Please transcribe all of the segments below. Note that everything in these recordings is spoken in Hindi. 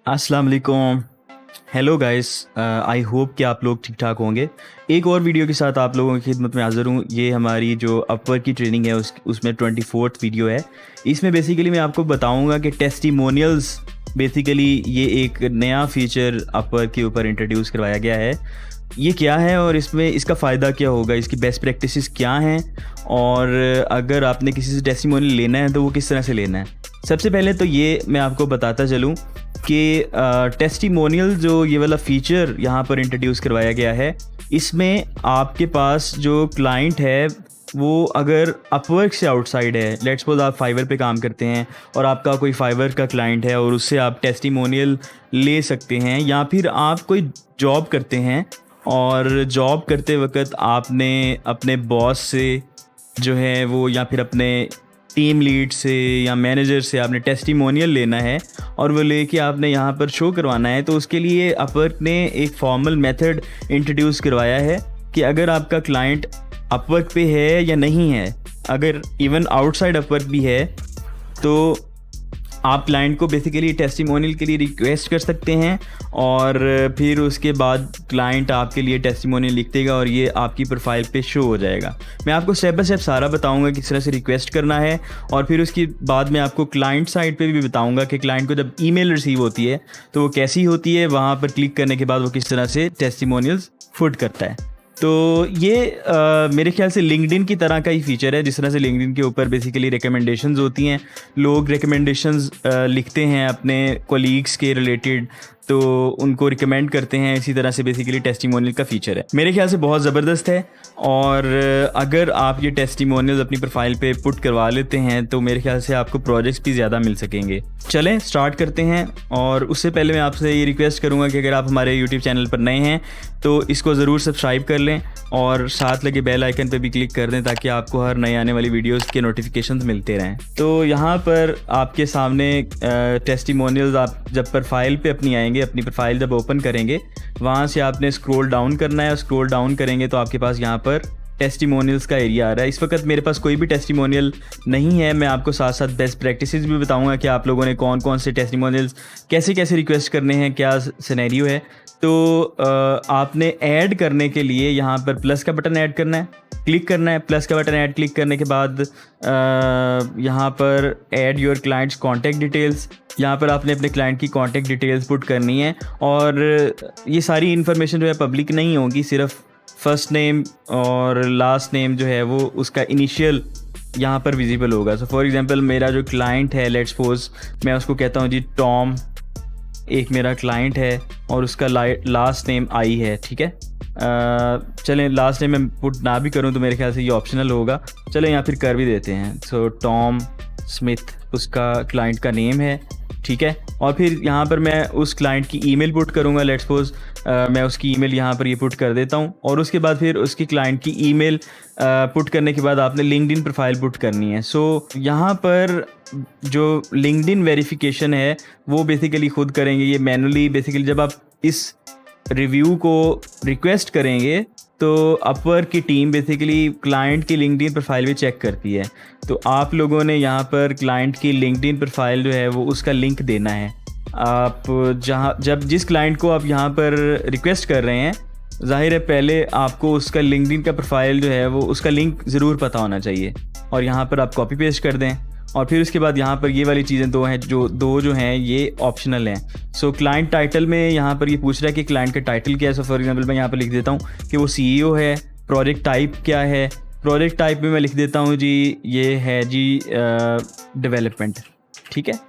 अस्सलाम वालेकुम। हेलो गाइस, आई होप कि आप लोग ठीक ठाक होंगे। एक और वीडियो के साथ आप लोगों की खिदमत में हाज़िर हूँ। ये हमारी जो अपवर्क की ट्रेनिंग है उसमें 24th वीडियो है। इसमें बेसिकली मैं आपको बताऊँगा कि टेस्टिमोनियल्स बेसिकली ये एक नया फीचर अपवर्क के ऊपर इंट्रोड्यूस करवाया गया है। ये क्या है और इसमें इसका फ़ायदा क्या होगा, इसकी बेस्ट प्रैक्टिसेस क्या हैं, और अगर आपने किसी से टेस्टिमोनियल लेना है तो वो किस तरह से लेना है। सबसे पहले तो ये मैं आपको बताता चलूँ कि टेस्टिमोनियल जो ये वाला फ़ीचर यहाँ पर इंट्रोड्यूस करवाया गया है, इसमें आपके पास जो क्लाइंट है वो अगर अपवर्क से आउटसाइड है, लेट्स सपोज आप फाइवर पे काम करते हैं और आपका कोई फाइवर का क्लाइंट है और उससे आप टेस्टिमोनियल ले सकते हैं, या फिर आप कोई जॉब करते हैं और जॉब करते वक्त आपने अपने बॉस से जो है वो, या फिर अपने टीम लीड से या मैनेजर से आपने टेस्टिमोनियल लेना है और वो लेके आपने यहाँ पर शो करवाना है, तो उसके लिए अपवर्क ने एक फॉर्मल मेथड इंट्रोड्यूस करवाया है कि अगर आपका क्लाइंट अपवर्क पे है या नहीं है, अगर इवन आउटसाइड अपवर्क भी है, तो आप क्लाइंट को बेसिकली टेस्टिमोनियल के लिए रिक्वेस्ट कर सकते हैं और फिर उसके बाद क्लाइंट आपके लिए टेस्टिमोनियल लिख देगा और ये आपकी प्रोफाइल पे शो हो जाएगा। मैं आपको स्टेप बाय स्टेप सारा बताऊंगा किस तरह से रिक्वेस्ट करना है, और फिर उसके बाद मैं आपको क्लाइंट साइड पे भी बताऊंगा कि क्लाइंट को जब ईमेल रिसीव होती है तो वो कैसी होती है, वहाँ पर क्लिक करने के बाद वो किस तरह से टेस्टिमोनियल्स फुट करता है। तो ये मेरे ख्याल से लिंक्डइन की तरह का ही फीचर है। जिस तरह से लिंक्डइन के ऊपर बेसिकली रिकमेंडेशंस होती हैं, लोग रिकमेंडेशंस लिखते हैं अपने कोलीग्स के रिलेटेड, तो उनको रिकमेंड करते हैं, इसी तरह से बेसिकली टेस्टिमोनियल का फीचर है। मेरे ख्याल से बहुत ज़बरदस्त है, और अगर आप ये टेस्टिमोनियल्स अपनी प्रोफाइल पे पुट करवा लेते हैं तो मेरे ख्याल से आपको प्रोजेक्ट्स भी ज़्यादा मिल सकेंगे। चलें स्टार्ट करते हैं, और उससे पहले मैं आपसे ये रिक्वेस्ट करूँगा कि अगर आप हमारे यूट्यूब चैनल पर नए हैं तो इसको ज़रूर सब्सक्राइब कर लें और साथ लगे बेल आइकन पे भी क्लिक कर दें ताकि आपको हर नई आने वाली वीडियोस के नोटिफिकेशंस मिलते रहें। तो यहाँ पर आपके सामने टेस्टिमोनियल्स, आप जब प्रोफाइल पे अपनी आएंगे, अपनी प्रोफाइल जब ओपन करेंगे, वहाँ से आपने स्क्रॉल डाउन करना है, और स्क्रॉल डाउन करेंगे तो आपके पास यहाँ पर टेस्टिमोनियल्स का एरिया आ रहा है। इस वक्त मेरे पास कोई भी टेस्टिमोनियल नहीं है। मैं आपको साथ साथ बेस्ट प्रैक्टिसेस भी बताऊंगा कि आप लोगों ने कौन कौन से टेस्टिमोनियल्स कैसे कैसे रिक्वेस्ट करने हैं, क्या सिनेरियो है। तो आपने ऐड करने के लिए यहाँ पर प्लस का बटन ऐड करना है, क्लिक करना है। प्लस का बटन ऐड क्लिक करने के बाद यहाँ पर add your clients contact details, यहाँ पर आपने अपने क्लाइंट की कॉन्टैक्ट डिटेल्स पुट करनी है, और ये सारी इन्फॉर्मेशन जो है पब्लिक नहीं होगी, सिर्फ फर्स्ट नेम और लास्ट नेम जो है वो उसका इनिशियल यहाँ पर विजिबल होगा। सो फॉर एग्जांपल मेरा जो क्लाइंट है, लेट्स सपोज मैं उसको कहता हूँ जी टॉम, एक मेरा क्लाइंट है और उसका लास्ट नेम आई है, ठीक है। चलें लास्ट नेम मैं पुट ना भी करूँ तो मेरे ख्याल से ये ऑप्शनल होगा, चलें या फिर कर भी देते हैं। सो टॉम स्मिथ उसका क्लाइंट का नेम है, ठीक है। और फिर यहाँ पर मैं उस क्लाइंट की ईमेल पुट करूँगा, लेट्स सपोज मैं उसकी ईमेल यहाँ पर ये पुट कर देता हूँ, और उसके बाद फिर उसकी क्लाइंट की ईमेल पुट करने के बाद आपने लिंक्डइन प्रोफाइल पुट करनी है। सो यहाँ पर जो लिंक्डइन वेरिफिकेशन है वो बेसिकली खुद करेंगे, ये मैनुअली। बेसिकली जब आप इस रिव्यू को रिक्वेस्ट करेंगे तो अपवर्क की टीम बेसिकली क्लाइंट की लिंक्डइन प्रोफाइल भी चेक करती है, तो आप लोगों ने यहाँ पर क्लाइंट की लिंक्डइन प्रोफाइल जो है वो उसका लिंक देना है। आप जब जिस क्लाइंट को आप यहाँ पर रिक्वेस्ट कर रहे हैं, जाहिर है पहले आपको उसका लिंक्डइन का प्रोफाइल जो है वो उसका लिंक ज़रूर पता होना चाहिए, और यहाँ पर आप कॉपी पेस्ट कर दें। और फिर उसके बाद यहाँ पर ये वाली चीज़ें दो जो हैं ये ऑप्शनल हैं। सो क्लाइंट टाइटल में यहाँ पर ये पूछ रहा है कि क्लाइंट का टाइटल क्या है। सो फॉर एग्जांपल मैं यहाँ पर लिख देता हूँ कि वो CEO है। प्रोजेक्ट टाइप क्या है, प्रोजेक्ट टाइप में मैं लिख देता हूँ जी ये है जी डेवलपमेंट, ठीक है।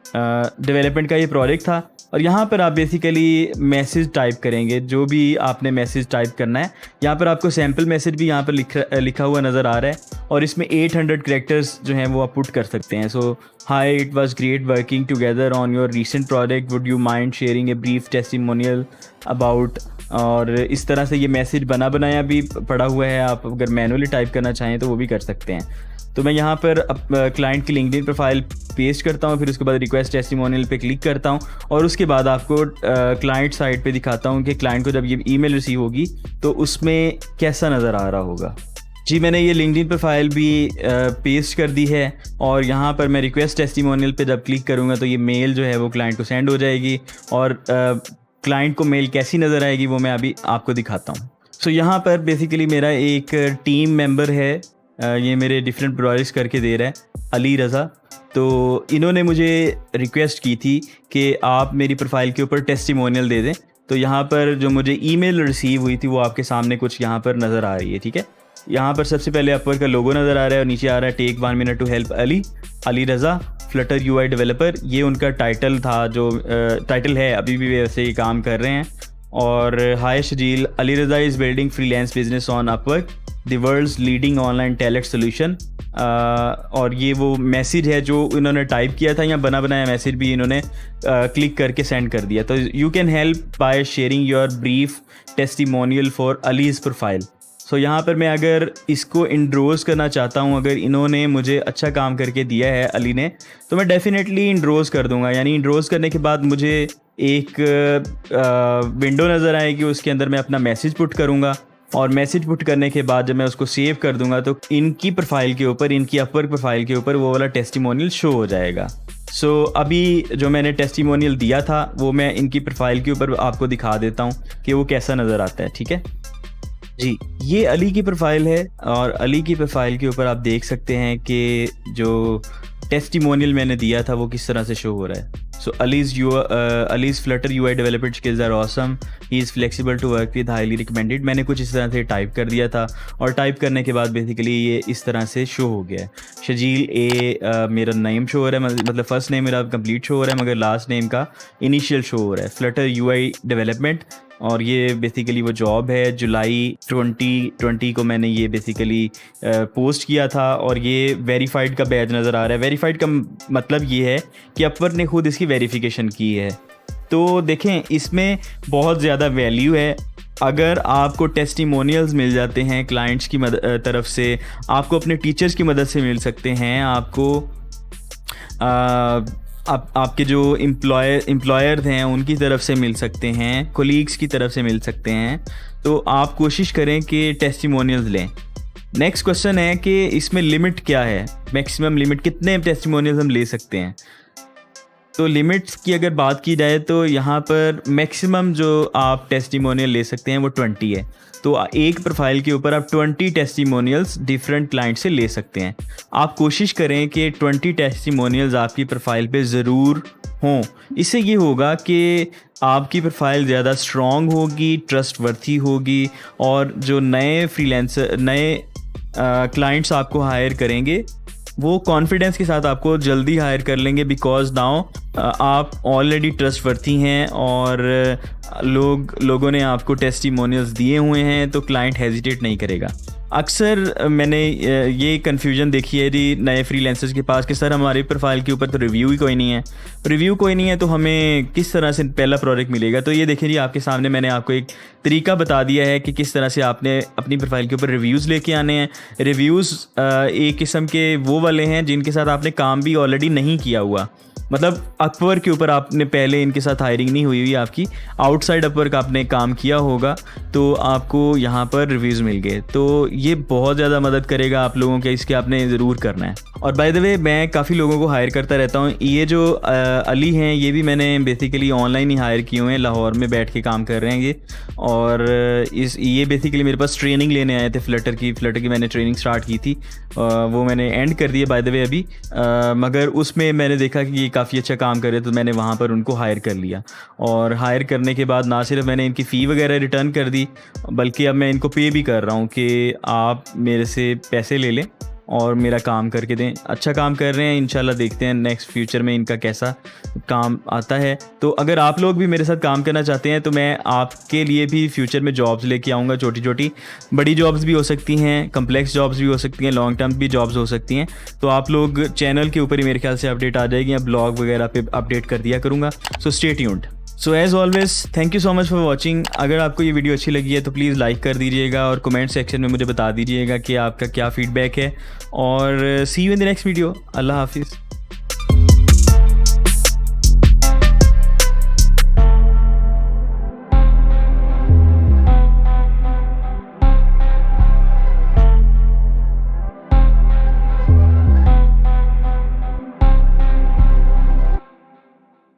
डेवलपमेंट का ये प्रोजेक्ट था, और यहाँ पर आप बेसिकली मैसेज टाइप करेंगे, जो भी आपने मैसेज टाइप करना है। यहाँ पर आपको सैम्पल मैसेज भी यहाँ पर लिखा हुआ नज़र आ रहा है, और इसमें 800 कैरेक्टर्स जो हैं वो आप पुट कर सकते हैं। So hi, it was great working together on your recent project, would you mind sharing a brief testimonial about, और इस तरह से ये मैसेज बनाया भी पड़ा हुआ है। आप अगर मैनुअली टाइप करना चाहें तो वो भी कर सकते हैं। तो मैं यहाँ पर क्लाइंट की लिंक्डइन प्रोफाइल पेस्ट करता हूँ, फिर उसके बाद रिक्वेस्ट टेस्टिमोनियल पे क्लिक करता हूँ, और उसके बाद आपको क्लाइंट साइड पे दिखाता हूँ कि क्लाइंट को जब ये ईमेल रिसीव होगी तो उसमें कैसा नज़र आ रहा होगा। जी, मैंने ये लिंक्डइन प्रोफाइल भी पेस्ट कर दी है और यहाँ पर मैं रिक्वेस्ट टेस्टिमोनियल पे जब क्लिक करूँगा तो ये मेल जो है वो क्लाइंट को सेंड हो जाएगी और क्लाइंट को मेल कैसी नज़र आएगी वो मैं अभी आपको दिखाता हूँ। सो यहाँ पर बेसिकली मेरा एक टीम मेंबर है, ये मेरे डिफरेंट प्रोजेक्ट्स करके दे रहा है, अली रज़ा। तो इन्होंने मुझे रिक्वेस्ट की थी कि आप मेरी प्रोफाइल के ऊपर टेस्टिमोनियल दे दें। तो यहाँ पर जो मुझे ईमेल रिसीव हुई थी वो आपके सामने कुछ यहाँ पर नज़र आ रही है, ठीक है। यहाँ पर सबसे पहले अपवर्क का लोगो नज़र आ रहा है और नीचे आ रहा है take 1 minute to help Ali Raza Flutter UI developer. ये उनका टाइटल था, जो टाइटल है, अभी भी वैसे ही काम कर रहे हैं। और hi Shajeel, Ali Raza is building freelance business on Upwork, the world's leading online talent solution. और ये वो मैसेज है जो इन्होंने टाइप किया था, या बना बनाया मैसेज भी इन्होंने क्लिक करके सेंड कर दिया। तो you can help by sharing your brief testimonial for Ali's profile. So यहाँ पर मैं अगर इसको इंड्रोज करना चाहता हूँ, अगर इन्होंने मुझे अच्छा काम करके दिया है अली ने, तो मैं डेफिनेटली इंड्रोज कर दूँगा। यानी इंड्रोज करने के बाद मुझे एक विंडो नज़र आएगी, उसके अंदर मैं अपना मैसेज पुट करूँगा और मैसेज पुट करने के बाद जब मैं उसको सेव कर दूँगा तो इनकी प्रोफाइल के ऊपर, इनकी अपवर्क प्रोफाइल के ऊपर वो वाला टेस्टिमोनियल शो हो जाएगा। सो अभी जो मैंने टेस्टिमोनियल दिया था वो मैं इनकी प्रोफाइल के ऊपर आपको दिखा देता हूँ कि वो कैसा नज़र आता है, ठीक है जी। ये अली की प्रोफाइल है और अली की प्रोफाइल के ऊपर आप देख सकते हैं कि जो टेस्टिमोनियल मैंने दिया था वो किस तरह से शो हो रहा है। So Ali's Flutter UI developer skills are awesome, he is flexible to work with, highly recommended. मैंने कुछ इस तरह से टाइप कर दिया था और टाइप करने के बाद बेसिकली ये इस तरह से शो हो गया है। शजील मेरा नेम शो हो रहा है, मतलब फर्स्ट नेम मेरा कंप्लीट शो हो रहा है मगर लास्ट नेम का इनिशियल शो हो रहा है, फ्लटर यूआई डेवलपमेंट। और ये बेसिकली वो जॉब है, जुलाई 2020 को मैंने ये बेसिकली पोस्ट किया था और ये वेरीफाइड का बैज नज़र आ रहा है। वेरीफाइड का मतलब ये है कि अपवर्क ने खुद इसकी वेरिफिकेशन की है। तो देखें, इसमें बहुत ज़्यादा वैल्यू है। अगर आपको टेस्टिमोनियल्स मिल जाते हैं क्लाइंट्स की तरफ से, आपको अपने टीचर्स की मदद से मिल सकते हैं, आपको आपके जो एम्प्लॉयर हैं उनकी तरफ से मिल सकते हैं, कोलीग्स की तरफ से मिल सकते हैं, तो आप कोशिश करें कि टेस्टिमोनियल्स लें। नेक्स्ट क्वेश्चन है कि इसमें लिमिट क्या है, मैक्सिमम लिमिट कितने टेस्टिमोनियल्स हम ले सकते हैं। तो लिमिट्स की अगर बात की जाए तो यहाँ पर मैक्सिमम जो आप टेस्टिमोनियल ले सकते हैं वो 20 है। तो एक प्रोफाइल के ऊपर आप 20 टेस्टिमोनियल्स डिफरेंट क्लाइंट से ले सकते हैं। आप कोशिश करें कि 20 टेस्टिमोनियल्स आपकी प्रोफाइल पे ज़रूर हों। इससे ये होगा कि आपकी प्रोफाइल ज़्यादा स्ट्रॉन्ग होगी, ट्रस्टवर्थी होगी और जो नए फ्रीलांसर, नए क्लाइंट्स आपको हायर करेंगे वो कॉन्फिडेंस के साथ आपको जल्दी हायर कर लेंगे, बिकॉज नाउ आप ऑलरेडी ट्रस्टवर्थी हैं और लोगों ने आपको टेस्टिमोनियल्स दिए हुए हैं, तो क्लाइंट हेजिटेट नहीं करेगा। अक्सर मैंने ये कन्फ्यूजन देखी है जी नए फ्रीलांसर्स के पास कि सर हमारी प्रोफाइल के ऊपर तो रिव्यू ही कोई नहीं है, तो हमें किस तरह से पहला प्रोजेक्ट मिलेगा। तो ये देखिए जी, आपके सामने मैंने आपको एक तरीका बता दिया है कि किस तरह से आपने अपनी प्रोफाइल के ऊपर रिव्यूज़ लेके आने हैं। रिव्यूज़ एक किस्म के वो वाले हैं जिनके साथ आपने काम भी ऑलरेडी नहीं किया हुआ, मतलब अपवर्क के ऊपर आपने पहले इनके साथ हायरिंग नहीं हुई आपकी, आउटसाइड अपवर्क आपने काम किया होगा तो आपको यहाँ पर रिव्यूज़ मिल गए। तो ये बहुत ज़्यादा मदद करेगा आप लोगों के, इसके आपने ज़रूर करना है। और बाय द वे, मैं काफ़ी लोगों को हायर करता रहता हूँ। ये जो अली हैं ये भी मैंने बेसिकली ऑनलाइन ही हायर किए हुए हैं, लाहौर में बैठ के काम कर रहे हैं ये। और ये बेसिकली मेरे पास ट्रेनिंग लेने आए थे फ्लटर की मैंने ट्रेनिंग स्टार्ट की थी, वो मैंने एंड कर दिया बाय द वे अभी, मगर उसमें मैंने देखा कि ये काफ़ी अच्छा काम करे तो मैंने वहाँ पर उनको हायर कर लिया। और हायर करने के बाद ना सिर्फ मैंने इनकी फ़ी वगैरह रिटर्न कर दी, बल्कि अब मैं इनको पे भी कर रहा हूँ कि आप मेरे से पैसे ले लें और मेरा काम करके दें। अच्छा काम कर रहे हैं, इंशाल्लाह देखते हैं नेक्स्ट फ्यूचर में इनका कैसा काम आता है। तो अगर आप लोग भी मेरे साथ काम करना चाहते हैं तो मैं आपके लिए भी फ्यूचर में जॉब्स लेके आऊँगा, छोटी छोटी, बड़ी जॉब्स भी हो सकती हैं, कम्प्लेक्स जॉब्स भी हो सकती हैं, लॉन्ग टर्म भी जॉब्स हो सकती हैं। तो आप लोग चैनल के ऊपर ही मेरे ख्याल से अपडेट आ जाएगी, या ब्लॉग वगैरह पे अपडेट कर दिया करूँगा। So stay tuned. So as always thank you so much for watching. अगर आपको ये वीडियो अच्छी लगी है तो प्लीज़ लाइक कर दीजिएगा और कमेंट सेक्शन में मुझे बता दीजिएगा कि आपका क्या फ़ीडबैक है। और see you in the next video. अल्लाह हाफिज़।